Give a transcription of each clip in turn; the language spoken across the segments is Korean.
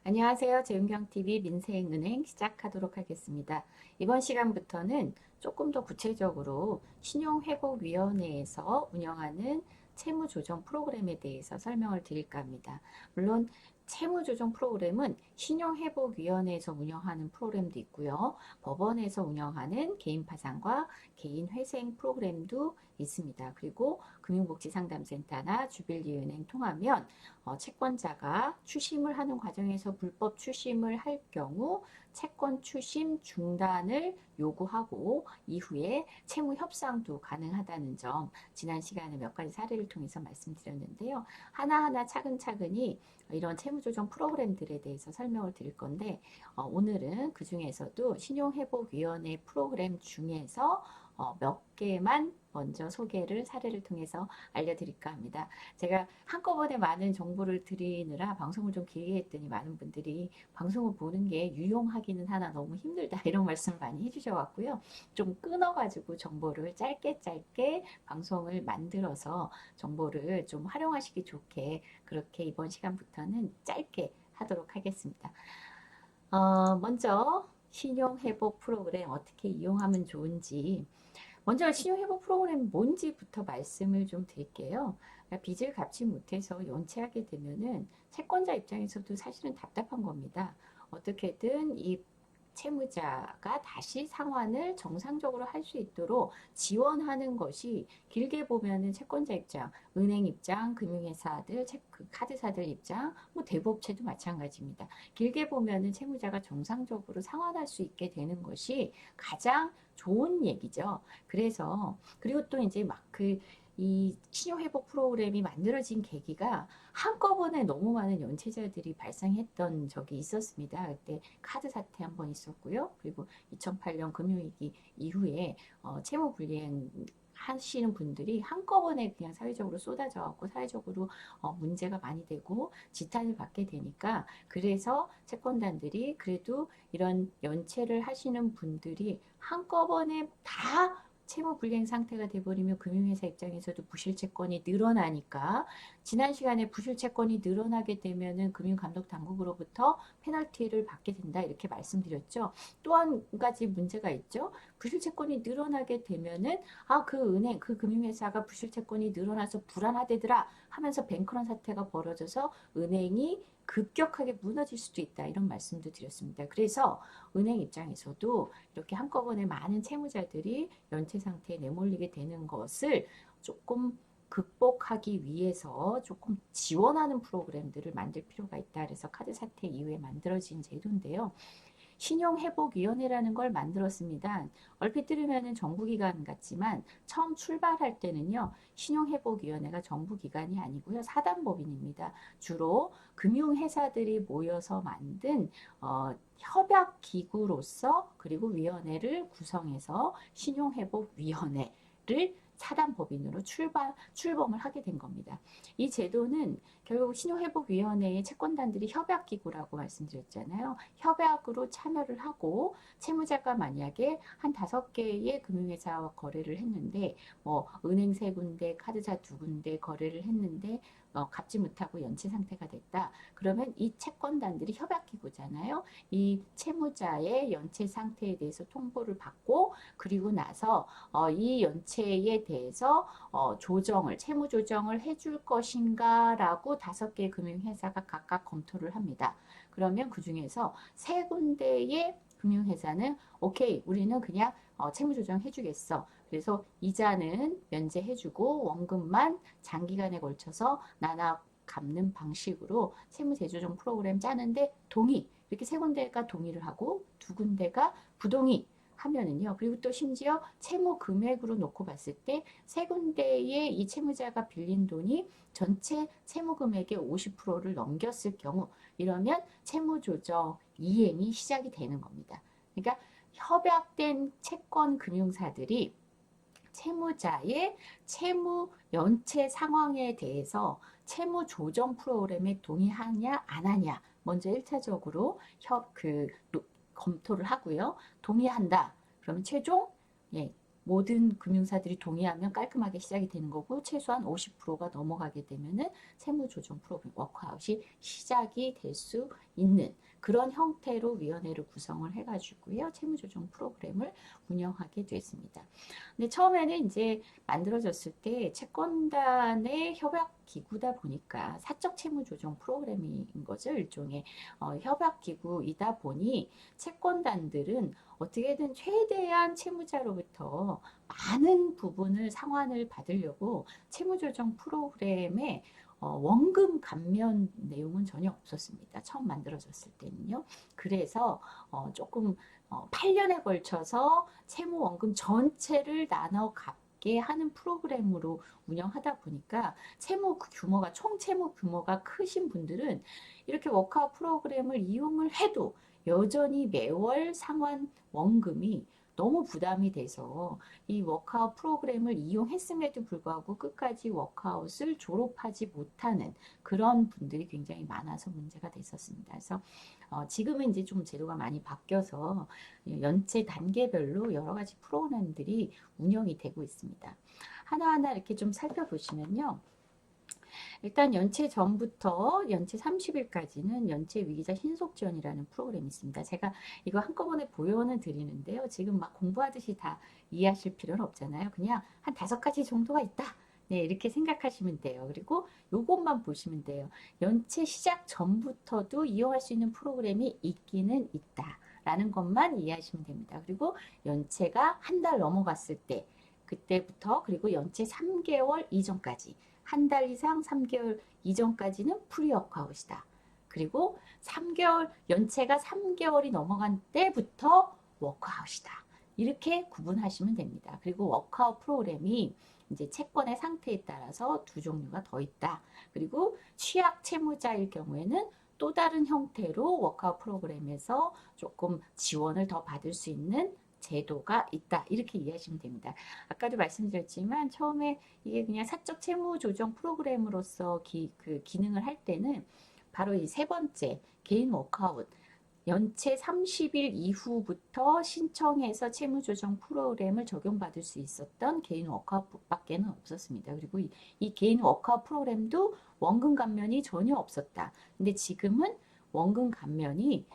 안녕하세요. 재윤경TV 민생은행 시작하도록 하겠습니다. 이번 시간부터는 조금 더 구체적으로 신용회복위원회에서 운영하는 채무조정 프로그램에 대해서 설명을 드릴까 합니다. 물론 채무조정 프로그램은 신용회복위원회에서 운영하는 프로그램도 있고요. 법원에서 운영하는 개인파산과 개인회생 프로그램도 있습니다. 그리고 금융복지상담센터나 주빌리은행 통하면 채권자가 추심을 하는 과정에서 불법 추심을 할 경우 채권 추심 중단을 요구하고 이후에 채무 협상도 가능하다는 점 지난 시간에 몇 가지 사례를 통해서 말씀드렸는데요. 하나하나 차근차근히 이런 채무조정 프로그램들에 대해서 설명을 드릴 건데 오늘은 그 중에서도 신용회복위원회 프로그램 중에서 몇 개만 먼저 소개를 사례를 통해서 알려드릴까 합니다. 제가 한꺼번에 많은 정보를 드리느라 방송을 좀 길게 했더니 많은 분들이 방송을 보는 게 유용하기는 하나 너무 힘들다 이런 말씀을 많이 해주셔갖고요. 좀 끊어가지고 정보를 짧게 방송을 만들어서 정보를 좀 활용하시기 좋게 그렇게 이번 시간부터는 짧게 하도록 하겠습니다. 먼저 신용회복 프로그램 어떻게 이용하면 좋은지 먼저 신용회복 프로그램이 뭔지부터 말씀을 좀 드릴게요. 그러니까 빚을 갚지 못해서 연체하게 되면은 채권자 입장에서도 사실은 답답한 겁니다. 어떻게든 이 채무자가 다시 상환을 정상적으로 할 수 있도록 지원하는 것이 길게 보면은 채권자 입장, 은행 입장, 금융회사들, 카드사들 입장, 뭐 대부업체도 마찬가지입니다. 길게 보면은 채무자가 정상적으로 상환할 수 있게 되는 것이 가장 좋은 얘기죠. 그래서 그리고 또 이제 막 이 신용회복 프로그램이 만들어진 계기가 한꺼번에 너무 많은 연체자들이 발생했던 적이 있었습니다. 그때 카드 사태 한 번 있었고요. 그리고 2008년 금융위기 이후에 채무 불이행 하시는 분들이 한꺼번에 그냥 사회적으로 쏟아져 갖고 사회적으로 문제가 많이 되고 지탄을 받게 되니까 그래서 채권단들이 그래도 이런 연체를 하시는 분들이 한꺼번에 다 채무 불이행 상태가 돼버리면 금융회사 입장에서도 부실채권이 늘어나니까 지난 시간에 부실채권이 늘어나게 되면은 금융감독당국으로부터 페널티를 받게 된다 이렇게 말씀드렸죠. 또 한 가지 문제가 있죠. 부실채권이 늘어나게 되면은 그 은행 그 금융회사가 부실채권이 늘어나서 불안하대더라 하면서 뱅크런 사태가 벌어져서 은행이 급격하게 무너질 수도 있다 이런 말씀도 드렸습니다. 그래서 은행 입장에서도 이렇게 한꺼번에 많은 채무자들이 연체 상태에 내몰리게 되는 것을 조금 극복하기 위해서 조금 지원하는 프로그램들을 만들 필요가 있다. 그래서 카드 사태 이후에 만들어진 제도인데요. 신용회복위원회라는 걸 만들었습니다. 얼핏 들으면 정부기관 같지만 처음 출발할 때는요. 신용회복위원회가 정부기관이 아니고요. 사단법인입니다. 주로 금융회사들이 모여서 만든 협약기구로서 그리고 위원회를 구성해서 신용회복위원회를 사단법인으로 출범을 하게 된 겁니다. 이 제도는 결국 신용회복위원회의 채권단들이 협약기구라고 말씀드렸잖아요. 협약으로 참여를 하고 채무자가 만약에 한 5개의 금융회사와 거래를 했는데 뭐 은행 3군데, 카드사 2군데 거래를 했는데 갚지 못하고 연체 상태가 됐다. 그러면 이 채권단들이 협약기구잖아요. 이 채무자의 연체 상태에 대해서 통보를 받고 그리고 나서 이 연체에 대해서 채무 조정을 해줄 것인가라고 5개의 금융회사가 각각 검토를 합니다. 그러면 그 중에서 3군데의 금융회사는 오케이, 우리는 그냥 채무 조정 해주겠어. 그래서 이자는 면제해주고 원금만 장기간에 걸쳐서 나눠 갚는 방식으로 채무 재조정 프로그램 짜는데 동의. 이렇게 3군데가 동의를 하고 2군데가 부동의. 하면은요. 그리고 또 심지어 채무 금액으로 놓고 봤을 때 3군데의 이 채무자가 빌린 돈이 전체 채무 금액의 50%를 넘겼을 경우 이러면 채무 조정 이행이 시작이 되는 겁니다. 그러니까 협약된 채권 금융사들이 채무자의 채무 연체 상황에 대해서 채무 조정 프로그램에 동의하냐 안 하냐 먼저 1차적으로 검토를 하고요. 동의한다. 그러면 최종 모든 금융사들이 동의하면 깔끔하게 시작이 되는 거고 최소한 50%가 넘어가게 되면은 채무조정 프로그램 워크아웃이 시작이 될 수 있는 그런 형태로 위원회를 구성을 해가지고요. 채무조정 프로그램을 운영하게 됐습니다. 근데 처음에는 이제 만들어졌을 때 채권단의 협약 기구다 보니까 사적 채무 조정 프로그램인 거죠. 일종의 협약 기구이다 보니 채권단들은 어떻게든 최대한 채무자로부터 많은 부분을 상환을 받으려고 채무 조정 프로그램에 원금 감면 내용은 전혀 없었습니다. 처음 만들어졌을 때는요. 그래서 조금 8년에 걸쳐서 채무 원금 전체를 나눠 갚게 하는 프로그램으로 운영하다 보니까 채무 규모가 총 채무 규모가 크신 분들은 이렇게 워크아웃 프로그램을 이용을 해도 여전히 매월 상환 원금이 너무 부담이 돼서 이 워크아웃 프로그램을 이용했음에도 불구하고 끝까지 워크아웃을 졸업하지 못하는 그런 분들이 굉장히 많아서 문제가 됐었습니다. 그래서 지금은 이제 좀 제도가 많이 바뀌어서 연체 단계별로 여러 가지 프로그램들이 운영이 되고 있습니다. 하나하나 이렇게 좀 살펴보시면요. 일단 연체 전부터 연체 30일까지는 연체 위기자 신속 지원이라는 프로그램이 있습니다. 제가 이거 한꺼번에 보여는 드리는데요. 지금 막 공부하듯이 다 이해하실 필요는 없잖아요. 그냥 한 5가지 정도가 있다. 네, 이렇게 생각하시면 돼요. 그리고 요것만 보시면 돼요. 연체 시작 전부터도 이용할 수 있는 프로그램이 있기는 있다. 라는 것만 이해하시면 됩니다. 그리고 연체가 한 달 넘어갔을 때 그때부터 그리고 연체 3개월 이전까지 한 달 이상 3개월 이전까지는 프리 워크아웃이다. 그리고 3개월 연체가 3개월이 넘어간 때부터 워크아웃이다. 이렇게 구분하시면 됩니다. 그리고 워크아웃 프로그램이 이제 채권의 상태에 따라서 2종류가 더 있다. 그리고 취약 채무자일 경우에는 또 다른 형태로 워크아웃 프로그램에서 조금 지원을 더 받을 수 있는 제도가 있다. 이렇게 이해하시면 됩니다. 아까도 말씀드렸지만 처음에 이게 그냥 사적 채무 조정 프로그램으로서 기능을 할 때는 바로 이 3번째 개인 워크아웃 연체 30일 이후부터 신청해서 채무조정 프로그램을 적용받을 수 있었던 개인 워크아웃밖에는 없었습니다. 그리고 이 개인 워크아웃 프로그램도 원금 감면이 전혀 없었다. 근데 지금은 원금 감면이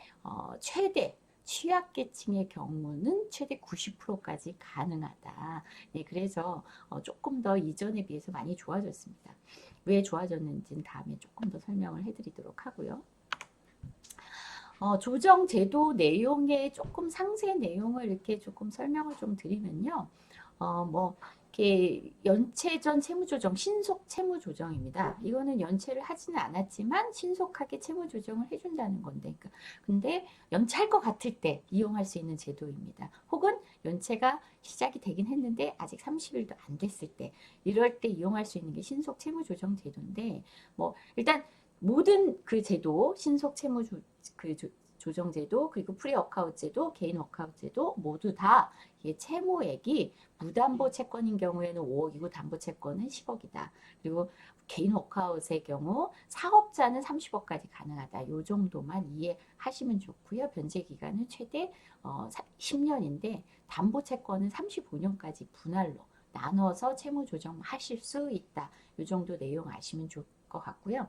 최대 취약계층의 경우는 최대 90%까지 가능하다. 네, 그래서 조금 더 이전에 비해서 많이 좋아졌습니다. 왜 좋아졌는지는 다음에 조금 더 설명을 해드리도록 하고요. 조정 제도 내용의 조금 상세 내용을 이렇게 조금 설명을 좀 드리면요. 뭐 이렇게 연체 전 채무조정, 신속 채무조정입니다. 이거는 연체를 하지는 않았지만 신속하게 채무조정을 해준다는 건데, 근데 연체할 것 같을 때 이용할 수 있는 제도입니다. 혹은 연체가 시작이 되긴 했는데 아직 30일도 안 됐을 때, 이럴 때 이용할 수 있는 게 신속 채무조정 제도인데, 뭐 일단 모든 그 제도, 신속 채무 조정 제도, 그리고 프리 워크아웃 제도, 개인 워크아웃 제도 모두 다 채무액이 무담보 채권인 경우에는 5억이고 담보 채권은 10억이다. 그리고 개인 워크아웃의 경우 사업자는 30억까지 가능하다. 이 정도만 이해하시면 좋고요. 변제 기간은 최대 10년인데 담보 채권은 35년까지 분할로 나눠서 채무 조정하실 수 있다. 이 정도 내용 아시면 좋을 것 같고요.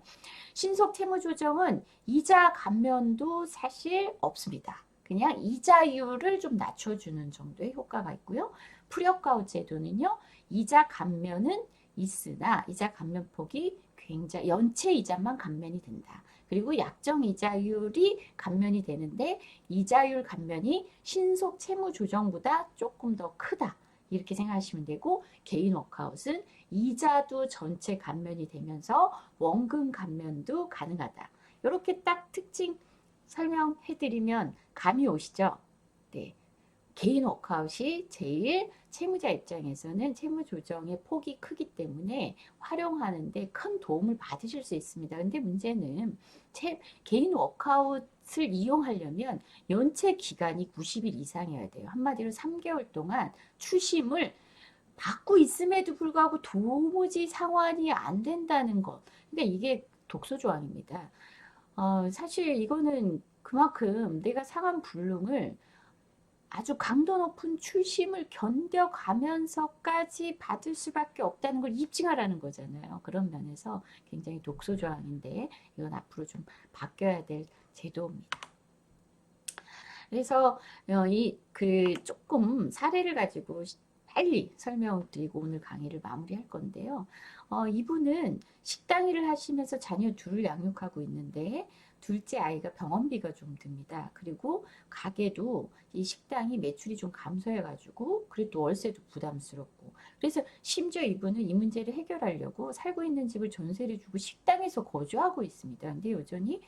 신속 채무 조정은 이자 감면도 사실 없습니다. 그냥 이자율을 좀 낮춰주는 정도의 효과가 있고요. 프리워크아웃 제도는요. 이자 감면은 있으나 이자 감면 폭이 굉장히 연체 이자만 감면이 된다. 그리고 약정 이자율이 감면이 되는데 이자율 감면이 신속 채무 조정보다 조금 더 크다. 이렇게 생각하시면 되고 개인 워크아웃은 이자도 전체 감면이 되면서 원금 감면도 가능하다. 이렇게 딱 특징 설명해드리면 감이 오시죠? 네. 개인 워크아웃이 제일 채무자 입장에서는 채무 조정의 폭이 크기 때문에 활용하는데 큰 도움을 받으실 수 있습니다. 근데 문제는 개인 워크아웃을 이용하려면 연체 기간이 90일 이상이어야 돼요. 한마디로 3개월 동안 추심을 받고 있음에도 불구하고 도무지 상환이 안 된다는 것. 그러니까 이게 독소조항입니다. 사실 이거는 그만큼 내가 상환 불능을 아주 강도 높은 추심을 견뎌가면서까지 받을 수밖에 없다는 걸 입증하라는 거잖아요. 그런 면에서 굉장히 독소조항인데 이건 앞으로 좀 바뀌어야 될 제도입니다. 그래서 조금 사례를 가지고 빨리 설명드리고 오늘 강의를 마무리할 건데요. 이분은 식당 일을 하시면서 자녀 둘을 양육하고 있는데 둘째 아이가 병원비가 좀 듭니다. 그리고 가게도 이 식당이 매출이 좀 감소해가지고 그래도 월세도 부담스럽고 그래서 심지어 이분은 이 문제를 해결하려고 살고 있는 집을 전세를 주고 식당에서 거주하고 있습니다. 근데 여전히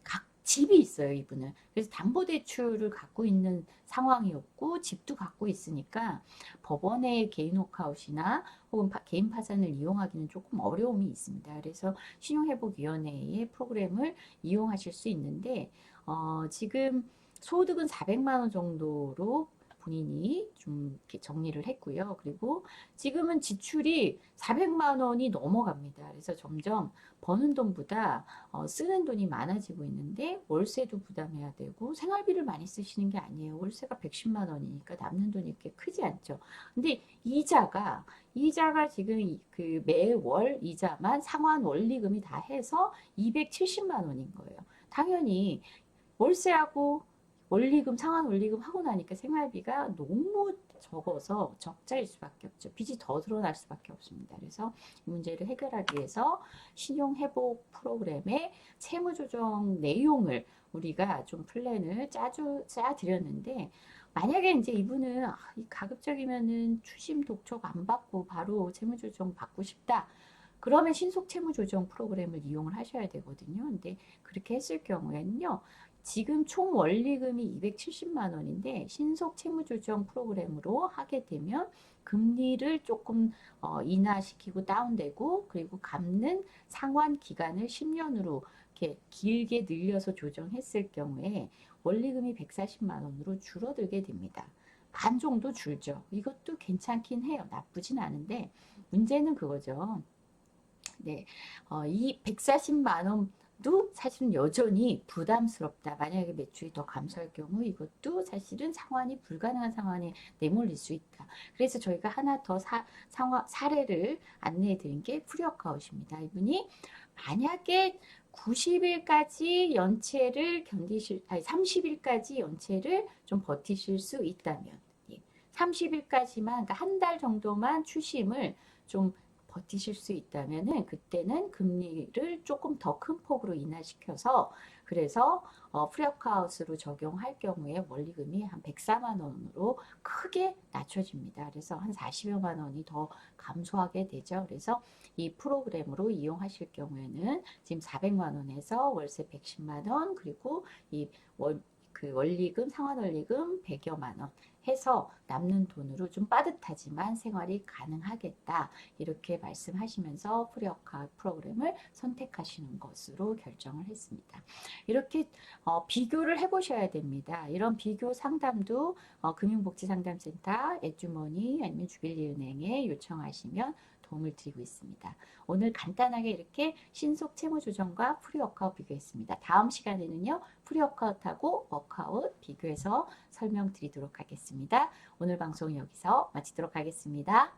각 집이 있어요, 이분은. 그래서 담보대출을 갖고 있는 상황이었고 집도 갖고 있으니까 법원의 개인 워크아웃이나 혹은 개인 파산을 이용하기는 조금 어려움이 있습니다. 그래서 신용회복위원회의 프로그램을 이용하실 수 있는데 지금 소득은 400만 원 정도로 본인이 좀 이렇게 정리를 했고요. 그리고 지금은 지출이 400만 원이 넘어갑니다. 그래서 점점 버는 돈보다 쓰는 돈이 많아지고 있는데 월세도 부담해야 되고 생활비를 많이 쓰시는 게 아니에요. 월세가 110만 원이니까 남는 돈이 이렇게 크지 않죠. 근데 이자가 지금 그 매월 이자만 상환 원리금이 다 해서 270만 원인 거예요. 당연히 월세하고 원리금, 상환 원리금 하고 나니까 생활비가 너무 적어서 적자일 수밖에 없죠. 빚이 더 드러날 수밖에 없습니다. 그래서 이 문제를 해결하기 위해서 신용회복 프로그램의 채무조정 내용을 우리가 좀 플랜을 짜드렸는데 만약에 이제 이분은 가급적이면은 추심 독촉 안 받고 바로 채무조정 받고 싶다. 그러면 신속 채무조정 프로그램을 이용을 하셔야 되거든요. 근데 그렇게 했을 경우에는요. 지금 총 원리금이 270만 원인데 신속 채무조정 프로그램으로 하게 되면 금리를 조금 인하시키고 다운되고 그리고 갚는 상환 기간을 10년으로 이렇게 길게 늘려서 조정했을 경우에 원리금이 140만 원으로 줄어들게 됩니다. 반 정도 줄죠. 이것도 괜찮긴 해요. 나쁘진 않은데 문제는 그거죠. 네, 이 140만 원도 사실은 여전히 부담스럽다. 만약에 매출이 더 감소할 경우 이것도 사실은 상환이 불가능한 상황에 내몰릴 수 있다. 그래서 저희가 하나 더 사례를 안내해 드린 게 프리워크아웃입니다. 이분이 만약에 90일까지 연체를 30일까지 연체를 좀 버티실 수 있다면 30일까지만 그러니까 한 달 정도만 추심을 좀 버티실 수 있다면은 그때는 금리를 조금 더 큰 폭으로 인하시켜서 그래서 프리워크아웃으로 적용할 경우에 원리금이 한 104만 원으로 크게 낮춰집니다. 그래서 한 40여만 원이 더 감소하게 되죠. 그래서 이 프로그램으로 이용하실 경우에는 지금 400만 원에서 월세 110만 원 그리고 그 원리금, 상환원리금 100여만 원 해서 남는 돈으로 좀 빠듯하지만 생활이 가능하겠다. 이렇게 말씀하시면서 프리워크아웃 프로그램을 선택하시는 것으로 결정을 했습니다. 이렇게 비교를 해보셔야 됩니다. 이런 비교 상담도 금융복지상담센터, 앱주머니 아니면 주빌리은행에 요청하시면 도움을 드리고 있습니다. 오늘 간단하게 이렇게 신속 채무조정과 프리워크아웃 비교했습니다. 다음 시간에는요. 프리워크아웃하고 워크아웃 비교해서 설명드리도록 하겠습니다. 오늘 방송 여기서 마치도록 하겠습니다.